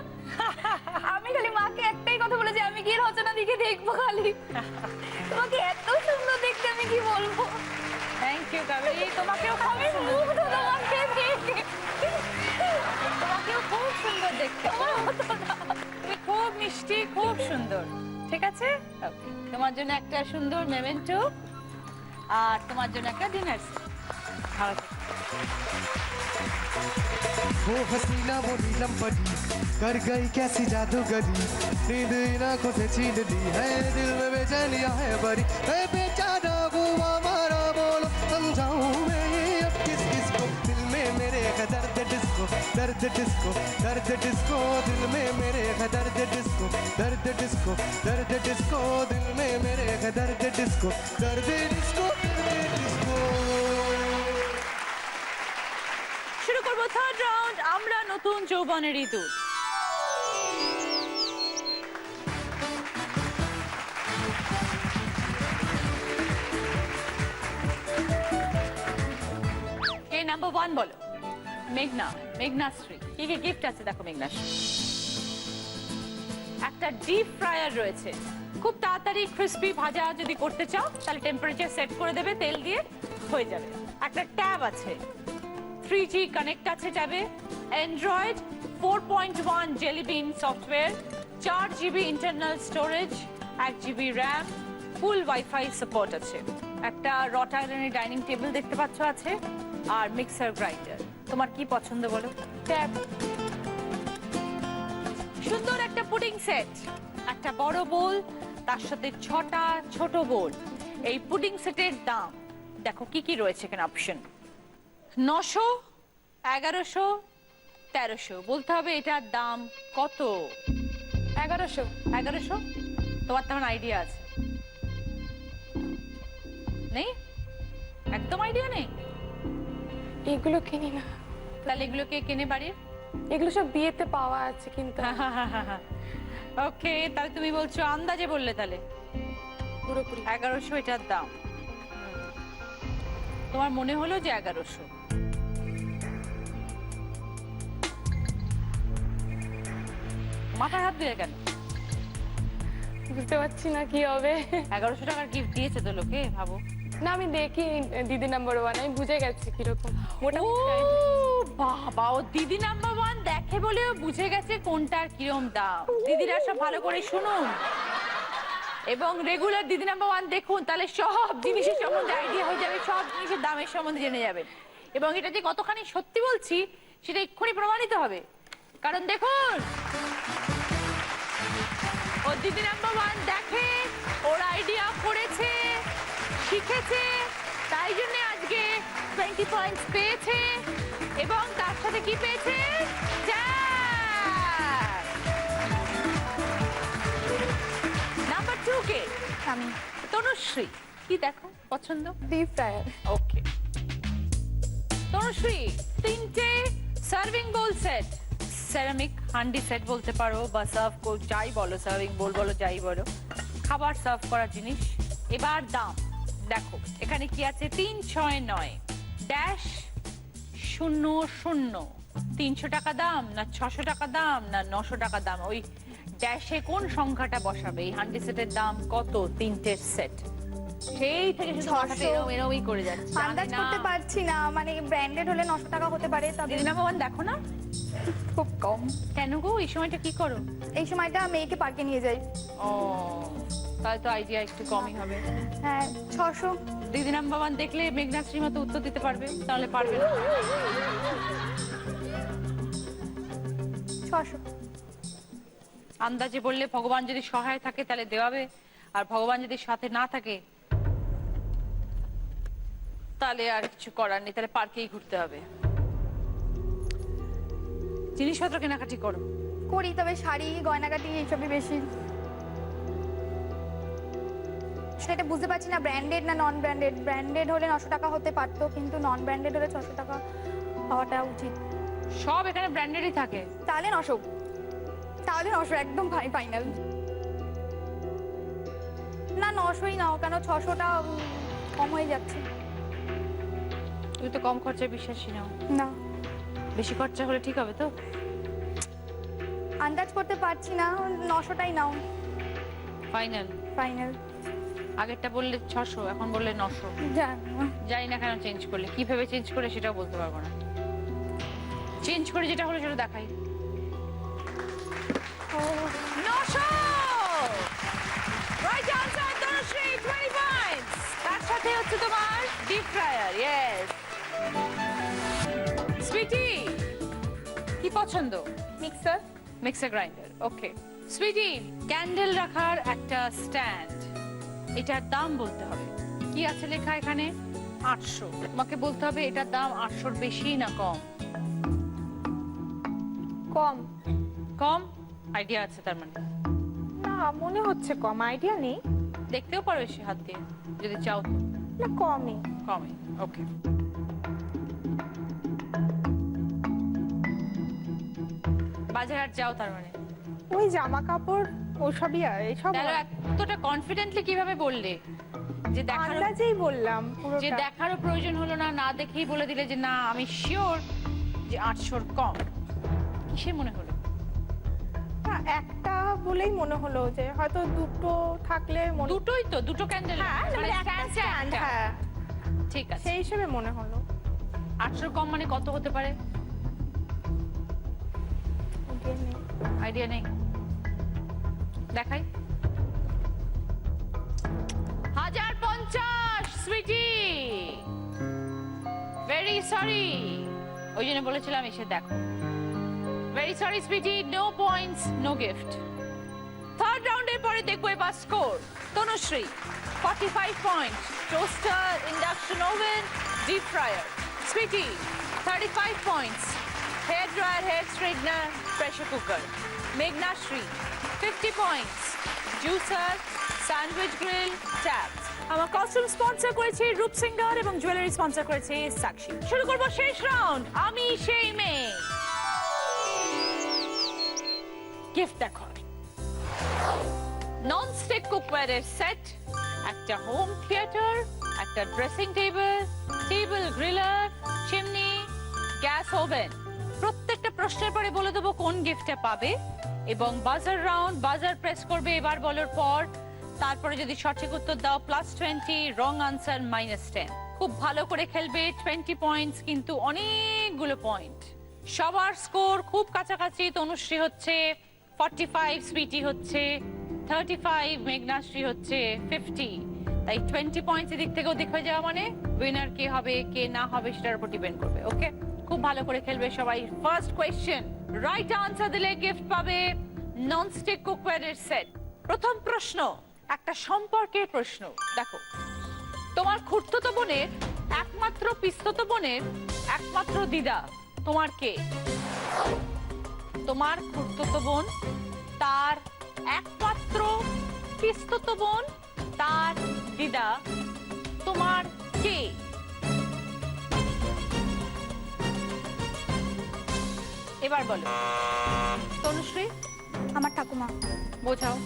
আমি খালি মাকে একটাই কথা বলেছি, আমি গিয়ে রচনা দিকে দেখবো খালি। তোমাকে এত সুন্দর দেখতে, আমি কি বলবো। থ্যাংক ইউ কাবেরী, তোমাকেও খুব আমি সুন্দর মুগ্ধ তোমাকে দেখে। তোমাকেও খুব সুন্দর দেখতে। তুমি খুব মিষ্টি, খুব সুন্দর। ঠিক আছে, ওকে। তোমার জন্য একটা সুন্দর মেমেন্টো আর তোমার জন্য একটা ডিনার সেট। ভালো থেকো। वो हसीना वो नीलम परी कर गई कैसी जादूगरी, नींद इन आंखों से छीन ली है, दिल में बेचैनिया है भरी, है बेचारा हुआ मारा, बोलो समझाऊं मैं ये अब किस किस को, दिल में मेरे है दर्द डिस्को, दर्द डिस्को, दर्द डिस्को, दिल में मेरे है दर्द डिस्को, दर्द डिस्को, दर्द डिस्को, दिल में मेरे है दर्द डिस्को, दर्द डिस्को, दर्द डिस्को। শুরু করবো থার্ড রাউন্ড। আমরা নতুন যৌবনের ঋতু। কে নাম্বার 1 বলো? মেঘনাশ্রী। কি কি গিফট আছে দেখো মেঘনাশ্রী। একটা ডিপ ফ্রায়ার রয়েছে, খুব তাড়াতাড়ি ক্রিস্পি ভাজা যদি করতে চাও তাহলে টেম্পারেচার সেট করে দেবে, তেল দিয়ে হয়ে যাবে। একটা ট্যাব আছে, 3G কানেক্ট আছে ট্যাবে, Android 4.1 jelly bean software, 4GB internal storage, 1GB RAM, full wifi support আছে। একটা রট আয়রনের ডাইনিং টেবিল দেখতে পাচ্ছ আছে, আর মিক্সার গ্রাইন্ডার। তোমার কি পছন্দ বলো? ট্যাব। সুন্দর একটা পুডিং সেট, একটা বড় বোল, তার সাথে 6টা ছোট বোল। এই পুডিং সেটের দাম দেখো কি কি রয়েছে এখানে অপশন। 900, 1100, 1300। বলতে হবে এটার দাম কত। 1100। 1100? তোমার তেমন আইডিয়া আছে নেই? একদম আইডিয়া নেই? এগুলো কিনি না। তাহলে এগুলো কে কেনে বাড়ির? এগুলো সব বিয়েতে পাওয়া আছে কিন্তু। ওকে, তাহলে তুমি বলছো আন্দাজে বললে, তাহলে পুরোপুরি 1100 এটার দাম। তোমার মনে হলো যে 1100। মাথায় হাত দিলে কেন? বুঝতে পারছি না কি হবে। 1100 টাকার গিফট দিয়েছে তো লোকে, ভাবো। না আমি দেখি দিদি নাম্বার 1, আমি বুঝে গেছি কিরকম মোটামুটি ও idea। বাবা, ও দিদি নাম্বার 1 দেখে বলে ও বুঝে গেছে কোনটার কিরম দাম। দিদিরা সব ভালো করে শুনুন এবং রেগুলার দিদি নাম্বার 1 দেখুন, তাহলে সব জিনিসের সম্বন্ধে আইডিয়া হয়ে যাবে, সব জিনিসের দামের সম্বন্ধে জেনে যাবেন। এবং এটা যে কতখানি সত্যি বলছি সেটা এক্ষুনি প্রমাণিত হবে, কারণ দেখুন ও দিদি নাম্বার 1 দেখে, ওর আইডিয়া করেছে, শিখেছে, তাই জন্য আজকে 20 পয়েন্টস পেয়েছে এবং তার সাথে কি পেয়েছে? নাম্বার 2 কে? আমি তনুশ্রী। কি দেখো পছন্দ? Deep fryer. ওকে তনুশ্রী, 3টে serving bowl set, ceramic handi set বলতে পারো বা সার্ভ যাই বলো, সার্ভিং বোল বলো, যাই বলো, খাবার সার্ভ করার জিনিস। এবার দাম দেখো, এখানে কি আছে? 369 ড্যাশ 00। 300 টাকা দাম না 600 টাকা দাম না 900 টাকা দাম? ওই ড্যাশে কোন সংখ্যাটা বসাবে? এই হান্ডি সেটের দাম কত? 3টে সেট, সেই থেকে শুধু মাথাটা 600 এরকমই করে যাচ্ছে। আন্দাজ করতে পারছি না, মানে ব্র্যান্ডেড হলে 900 টাকা হতে পারে, তবে দিদি নাম্বার 1 দেখো না? খুব কম। কেন গো, এই সময়টা কি করো? এই সময়টা মেয়েকে পার্কে নিয়ে যাই। ও তাহলে তো আইডিয়া একটু কমই হবে। হ্যাঁ 600। দিদি নাম্বার 1 দেখলে মেঘনাশ্রীর মতো উত্তর দিতে পারবে, তাহলে পারবে না। 600। আন্দাজে বললে ভগবান যদি সহায় থাকে তাহলে দেওয়াবে, আর ভগবান যদি সাথে না থাকে তাহলে আর কিছু করার নেই, তাহলে পার্কেই ঘুরতে হবে। জিনিসপত্র কেনাকাটি করো। করি, তবে শাড়ি গয়নাগাটি এইসবই বেশি। সেটা বুঝতে পারছি না ব্র্যান্ডেড না নন ব্র্যান্ডেড। ব্র্যান্ডেড হলে 900 টাকা হতে পারতো, কিন্তু নন ব্র্যান্ডেড হলে 600 টাকা হওয়াটা উচিত। সব এখানে ব্র্যান্ডেডই থাকে। তাহলে 900, তাহলে 900 একদম ফাইনাল। না 900ই নাও, কেন 600টা কম হয়ে যাচ্ছে। তুমি তো কম খরচায় বিশ্বাসী নাও। না বেশি খরচা হলে ঠিক হবে তো? আন্দাজ করতে পারছি না, 900টাই নাও ফাইনাল? ফাইনাল। আগেরটা বললে 600, এখন বললে 900। জানি না কেন চেঞ্জ করলে, কি ভেবে চেঞ্জ করে সেটাও বলতে পারবো না। চেঞ্জ করে যেটা হলো সেটা দেখাই। 900! Right answer Tanushree, 20 points. তার সাথে হচ্ছে তোমার ডিপ ফ্রায়ার। ইয়েস সুইটি, কি পছন্দ? Mixer. Mixer grinder. Okay Sweety, candle রাখার একটা স্ট্যান্ড, এটার দাম বলতে হবে। কি আছে লেখা এখানে? 800। তোমাকে বলতে হবে এটার দাম 800-র বেশি না কম? কম। কম? আইডিয়া আছে তার মানে? না মনে হচ্ছে কম, আইডিয়া নেই। দেখতেও পারো এসে হাত দিয়ে যদি চাও তো। না কমই। কমে। ওকে বাজারহাট যাও তার মানে? ওই জামা কাপড় ওসবই, এইসব তাহলে এতটা কনফিডেন্টলি কিভাবে বললে যে দেখার? আন্দাজেই বললাম যে পুরোটা। দেখারও প্রয়োজন হলো না, না দেখেই বলে দিলে যে না আমি শিওর যে 800-র কম। কিসে মনে হলো? না, একটা বলেই মনে হলো যে হয়তো দুটো থাকলে মনে। দুটোই তো, দুটো ক্যান্ডেল। হ্যাঁ মানে একটা stand, হ্যাঁ ঠিক আছে, সেই হিসেবে মনে হলো। 800-র কম মানে কত হতে পারে? আইডিয়া নেই। দেখাই। 1050 সুইটি, ভেরি সরি। ওই জন্য বলেছিলাম এসে দেখো। Very sorry Sweety, no points, no gift. Third রাউন্ডের পরে দেখবো এবার score. Tanushree 45 point, toaster, induction oven, deep fryer. Sweety 35 points, hair dryer, hair straightener, pressure cooker. Meghnashree 50 points, juicer, sandwich grill, taps. আমার কস্টিউম স্পন্সর করেছে রূপসিঙ্গার এবং জুয়েলারি স্পন্সর করেছে সাক্ষী। শুরু করবো শেষ রাউন্ড, আমি সেই মেয়ে। গিফট দেখো, নন স্টিক কুকওয়্যারের সেট, একটা হোম থিয়েটার, একটা dressing table, table griller, chimney, gas oven. প্রত্যেকটা প্রশ্নের পরে বলে দেবো কোন গিফটটা পাবে এবং বাজার রাউন্ড, বাজার প্রেস করবে এবার বলার পর। তারপরে যদি সঠিক উত্তর দাও +20, রং আনসার -10। খুব ভালো করে খেলবে, 20 পয়েন্টস কিন্তু অনেকগুলো পয়েন্ট। সবার স্কোর খুব কাছাকাছি। তনুশ্রী হচ্ছে 45, সুইটি হচ্ছে 35, মেঘনাশ্রী হচ্ছে 50। তাই 20 পয়েন্টস এদিক থেকে ওদিক হয়ে যাওয়া মানে উইনার কে হবে কে না হবে সেটার উপর ডিপেন্ড করবে। ওকে, খুব ভালো করে খেলবে সবাই। ফার্স্ট কোয়েশ্চেন, রাইট আনসার দিলে গিফট পাবে ননস্টিক কুকওয়্যারের সেট। প্রথম প্রশ্ন একটা সম্পর্কের প্রশ্ন। দেখো, তোমার খুড়তুতো বোনের একমাত্র পিস্ততো বোনের একমাত্র দিদা তোমার কে? তোমার খুড়তুতো বোন, তার একমাত্র পিস্ততো বোন, তার দিদা তোমার কে? এবার বলো তনুশ্রী। আমার ঠাকুমা। বোঝাও।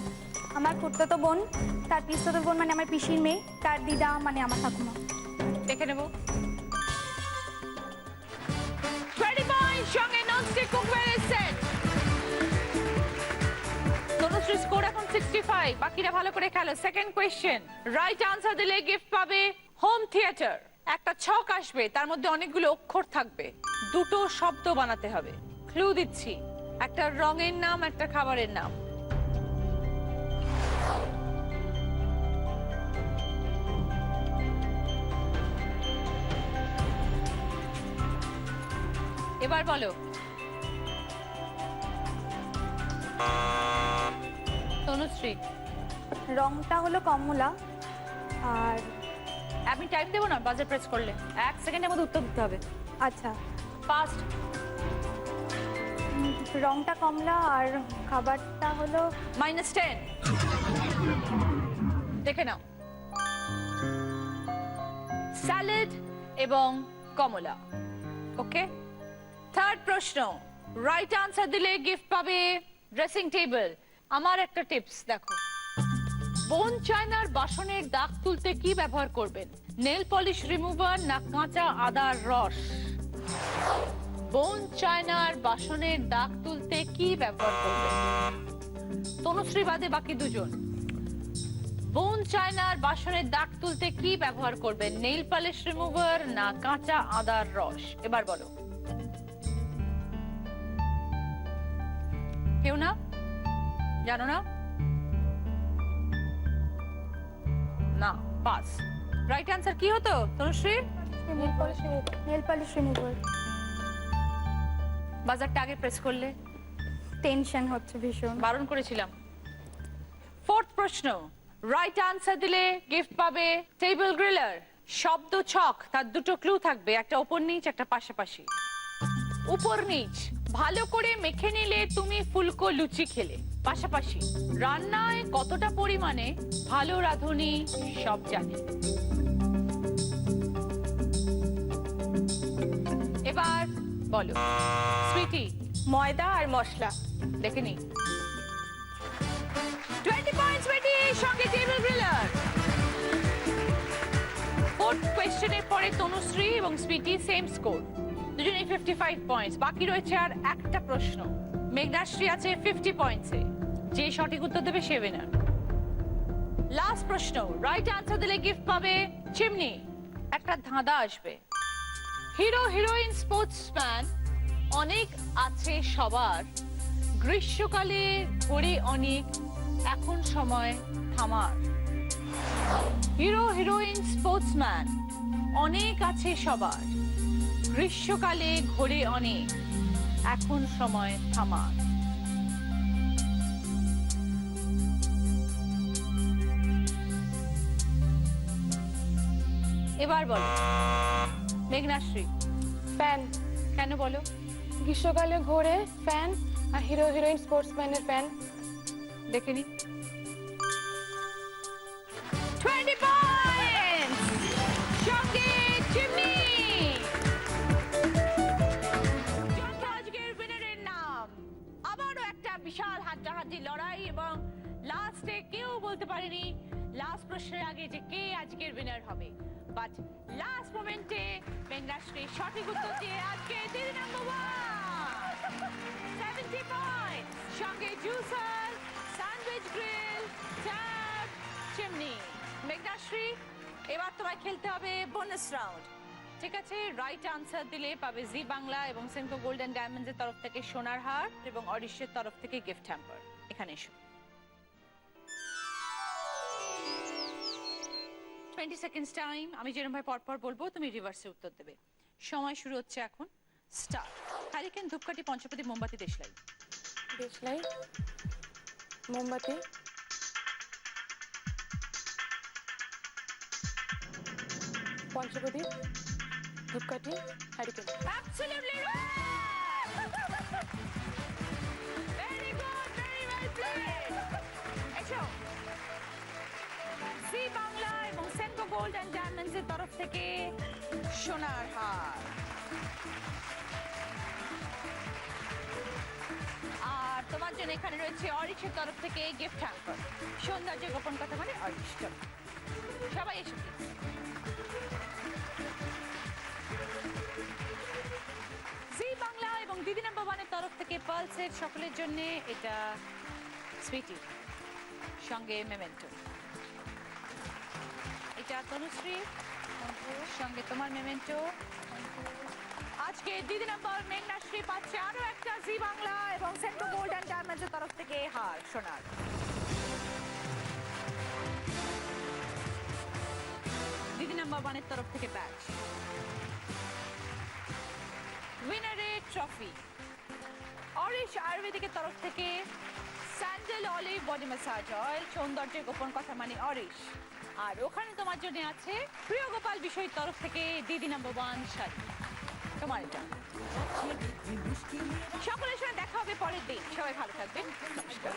আমার খুড়তুতো বোন, তার পিস্ততো বোন মানে আমার পিসির মেয়ে, তার দিদা মানে আমার ঠাকুমা। দেখে নেব। 20 পয়েন্ট সঙ্গে ননস্টিক কুকওয়্যারের সেট। তনুশ্রী স্কোর এখন 65। বাকিরা ভালো করে খেলো। সেকেন্ড কোয়েশ্চেন, রাইট আনসার দিলে গিফট পাবে হোম থিয়েটার। একটা ছক আসবে, তার মধ্যে অনেকগুলো অক্ষর থাকবে, দুটো শব্দ বানাতে হবে। ক্লু দিচ্ছি, একটা রঙের নাম, একটা খাবারের নাম। এবার বলো তনুশ্রী। রংটা হলো কমলা, আর আমি টাইম দেবো না, বাজার প্রেস করলে 1 সেকেন্ডের মধ্যে উত্তর দিতে হবে। আচ্ছা ফাস্ট। রংটা কমলা আর খাবারটা হলো -10। দেখে নাও, স্যালাড এবং কমলা। ওকে, থার্ড প্রশ্ন, রাইট আনসার দিলে গিফট পাবে ড্রেসিং টেবিল। আমার একটা টিপস দেখো, বোন চায়নার বাসনের দাগ তুলতে কি ব্যবহার করবেন? নেল পলিশ রিমুভার না কাঁচা আদার রস? বোন চায়নার বাসনের দাগ তুলতে কি ব্যবহার করবেন? তনুশ্রী বাদে বাকি দুজন। বোন চায়নার বাসনের দাগ তুলতে কি ব্যবহার করবেন? নেল পলিশ রিমুভার না কাঁচা আদার রস? এবার বলো। কেউ না? জানো না? না, পাস। রাইট আনসার কি হতো তনুশ্রী? Nail polish remover. বাজারটা আগে প্রেস করলে। টেনশন হচ্ছে ভীষণ। বারণ করেছিলাম। ফোর্থ প্রশ্ন, রাইট আনসার দিলে গিফট পাবে টেবিল গ্রিলার। শব্দ ছক, তার দুটো ক্লু থাকবে, একটা উপর নিচ, একটা পাশাপাশি। উপর নিচ, ভালো করে মেখে নিলে তুমি ফুলকো লুচি খেলে। পাশাপাশি, রান্নায় কতটা পরিমাণে ভালো রাঁধুনি সব জানে। এবার বলো সুইটি। ময়দা আর মশলা। দেখে নি। 20 পয়েন্টস সুইটি সঙ্গে টেবিল গ্রিলার। ফোর্থ কোয়েশ্চেনের পরে তনুশ্রী এবং সুইটি সেম স্কোর, দুজনেই 55 পয়েন্টস। বাকি রয়েছে আর একটা প্রশ্ন। মেঘনাশ্রী আছে 50 পয়েন্টসে, যে সঠিক উত্তর দেবে সে উইনার। লাস্ট প্রশ্ন, রাইট আনসার দিলে গিফট পাবে চিমনি, একটা ধাঁধা আসবে। হিরো হিরোইন স্পোর্টসম্যান অনেক আছে সবার, গ্রীষ্মকালে ঘড়ি অনেক, এখন সময় থামার। হিরো হিরোইন স্পোর্টসম্যান অনেক আছে সবার, গ্রীষ্মকালে ঘড়ি অনেক, এখন সময় থামার। এবার বলো মেঘনাশ্রী। ফ্যান। কেন বলো? গ্রীষ্মকালে ঘোরে ফ্যান, আর হিরো হিরোইন স্পোর্টসম্যানের ফ্যান। দেখে নি। 20 পয়েন্টস সঙ্গে চিমনি। আজকের উইনারের নাম। আবারও একটা বিশাল হাড্ডাহাড্ডি লড়াই এবং লাস্টে কেউ বলতে পারেনি লাস্ট প্রশ্নের আগে যে কে আজকের উইনার হবে, বাট লাস্ট মোমেন্টে মেঘনাশ্রী সঠিক উত্তর দিয়ে আজকে দিদি নাম্বার 1 70 পয়েন্ট, সঙ্গে juicer, sandwich grill, tab, chimney. Meghnashree, এবার তোমায় খেলতে হবে বোনাস রাউন্ড। ঠিক আছে, রাইট আনসার দিলে পাবে জি বাংলা এবং সেনকো গোল্ড এন্ড ডায়মন্ডস এর তরফ থেকে সোনার হার এবং অরিশের তরফ থেকে গিফট হ্যাম্পার। এখানে এসো। 20 সেকেন্ডস টাইম, আমি যেরকম ভাবে পরপর বলবো তুমি রিভার্সে উত্তর দেবে। সময় শুরু হচ্ছে এখন, স্টার্ট। হারিকেন, ধূপকাঠি, পঞ্চপতি, মোমবাতি, দেশলাই। দেশলাই, মোমবাতি, পঞ্চপতি, ধূপকাঠি, hurricane. Absolutely right! Very good, very well played. এসো। জি বাংলা এবং সেনকো গোল্ড এন্ড ডায়মন্ডস এর তরফ থেকে সোনার হার। আর তোমার জন্য এখানে রয়েছে অরিশের তরফ থেকে গিফট হ্যাম্পার। সৌন্দর্য গোপন কথা মানে অরিশ। চলো, সবাই এসো প্লিজ। জি বাংলা এবং দিদি নাম্বার 1 এর তরফ থেকে পালসের সকলের জন্য এটা সুইটি, সঙ্গে মেমেন্টো। এটা তনুশ্রী, সঙ্গে তোমার মেমেন্টো। আজকে দিদি নাম্বার মেঘনাশ্রী পাচ্ছে আরো একটা জি বাংলা এবং সেন্ট্রো গোল্ড এন্ড ডায়মন্ডস এর তরফ থেকে হার সোনার। দিদি নাম্বার 1 এর তরফ থেকে ব্যাচ, উইনারের ট্রফি। অরিশ আয়ুর্বেদিকের তরফ থেকে sandal olive body massage oil, সৌন্দর্যের গোপন কথা মানে অরিশ। আর ওখানে তোমার জন্য আছে প্রিয় গোপাল বিষয়ের তরফ থেকে দিদি নাম্বার 1 শাড়ি, তোমার এটা। সকলের সঙ্গে দেখা হবে পরের দিন, সবাই ভালো থাকবেন, নমস্কার।